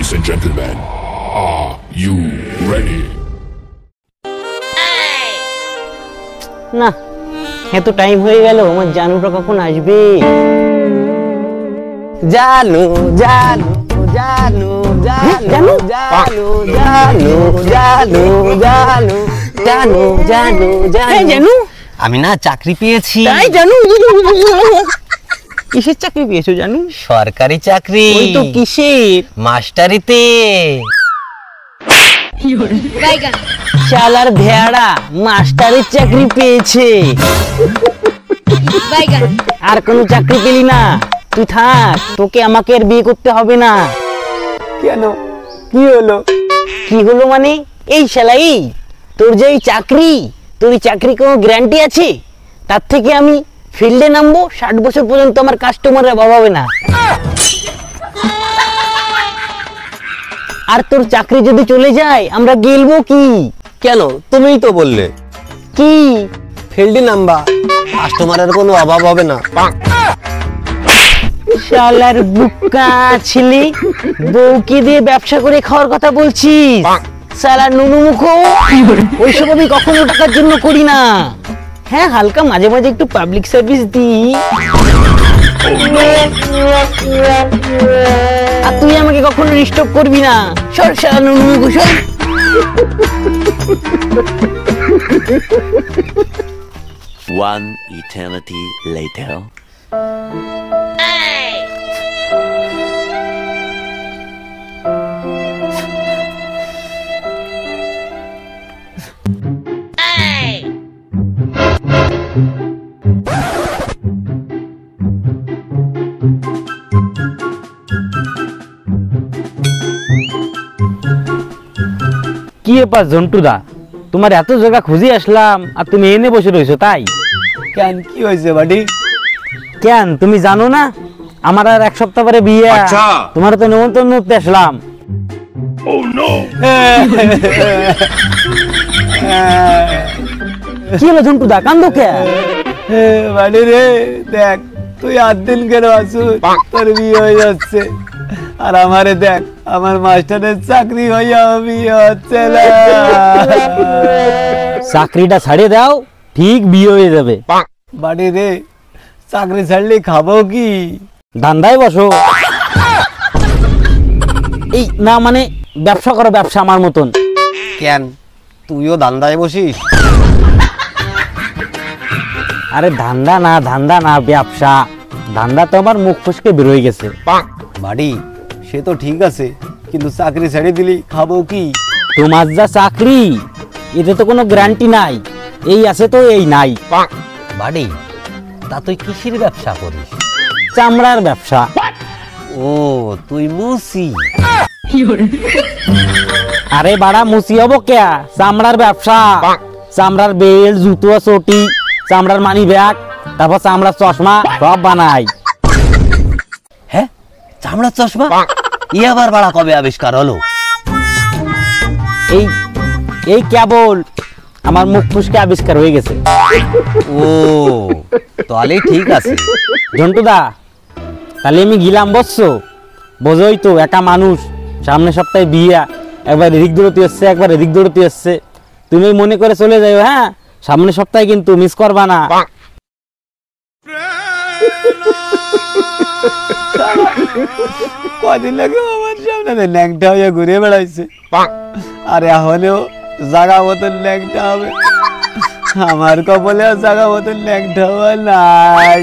Ladies and gentlemen, are you ready? না, এত time হয়ে গেল, আমার জানুটা কখন আসবে? জানু জানু জানু জানু জানু জানু জানু জানু জানু জানু জানু আমি না চাকরি পেয়েছি। তাই জানু? কিসের চাকরি পেয়েছো জানু? সরকারি চাকরি। ওই তো কিসের? মাস্টারিতে। শালার ভেড়া মাস্টারের চাকরি পেয়েছে। আর কোনো চাকরি পেলি না? তুই থাক, তোকে আমাকে আর বিয়ে করতে হবে না। কেন, কি হলো? কি হলো মানে এই শালাই, তোর যে চাকরি, তোর এই চাকরি কোনো গ্যারান্টি আছে? তার থেকে আমি ফিল্ডে নামবো, 60 বছর পর্যন্ত আমার কাস্টমাররা অভাব হবে না। আর তোর চাকরি যদি চলে যায় আমরা গেলবো কি? কেন, তুমিই তো বললে কি ফিল্ডে নামবা, কাস্টমারের কোনো অভাব হবে না। শালার বুকা ছিলি, বউকে দিয়ে ব্যবসা করে খাওয়ার কথা বলছিস? শালা নুনু মুখো, ওইসব আমি কখনো টাকার জন্য করি না। হ্যাঁ, হালকা মাঝে মাঝে একটু পাবলিক সার্ভিস দিই। আর তুই আমাকে কখনো ডিস্টার্ব করবি না। সর শালা নুনু মুখো, সর। One eternity later. কি ব্যাপার ঝন্টুদা, তোমার এত জায়গা খুঁজে আসলাম আর তুমি এনে বসে রয়েছো? তাই কেন, কি হয়েছে বাড়ি? কেন তুমি জানো না আমার আর 1 সপ্তাহ পরে বিয়ে? তোমার তো নিমন্ত্রণ করতে আসলাম। কি হলো ঝন্টুদা, কান্দো কে? বাড়ি রে, দেখ তুই 8 দিন কেন আসু, তোর বিয়ে হয়ে যাচ্ছে। আর আমারে দেখ, আমার মাস্টারের চাকরি হইয়া বিয়ে হচ্ছে না। চাকরিটা ছাড়িয়ে দাও, ঠিক বিয়ে হয়ে যাবে। বাড়ি রে, চাকরি ছাড়লে খাবো কি? ধান্দায় বসো। এই না মানে ব্যবসা করো, ব্যবসা আমার মতন। কেন, তুইও ধান্দায় বসিস? আরে ধান্দা না ব্যবসা। ধান্দা তো আমার মুখ ফসকে বেরোয় গেছে। বাড়ি, সে তো ঠিক আছে, কিন্তু চাকরি ছেড়ে দিলি খাবো কি? তোমার যা চাকরি, এতে তো কোনো গ্যারান্টি নাই। এই আছে তো এই নাই। বাড়ি, তা তুই কিসের ব্যবসা করিস? চামড়ার ব্যবসা। ও, তুই মুসি? আরে বাড়া, মুসি হবো কে? চামড়ার ব্যবসা। চামড়ার বেল্ট, জুতো, চটি, চামড়ার মানি ব্যাগ, তারপর চামড়ার চশমা সব বানাই। হ্যাঁ, চামড়ার চশমা? ই আবার বাড়া কবে আবিষ্কার হলো? এই কেবল আমার মুখ ফুসকে আবিষ্কার হয়ে গেছে। ও, তাহলে ঠিক আছে। ঝন্টুদা, তাহলে আমি গিলাম, বসছো? বোঝোই তো, একা মানুষ, সামনের সপ্তাহে বিয়া, একবার এদিক দৌড়তে এসছে, একবার এদিক দৌড়তে এসছে। তুমি মনে করে চলে যাও, হ্যাঁ? সামনের সপ্তাহে কিন্তু মিস করবা না। কদিন লাগে আমার সামনে ল্যাংটা হয়ে ঘুরে বেড়াইছে, আর এখনও জাগা মতন ল্যাংটা হবে। আমার কপালে জাগা মতন ল্যাংটা হওয়া নাই।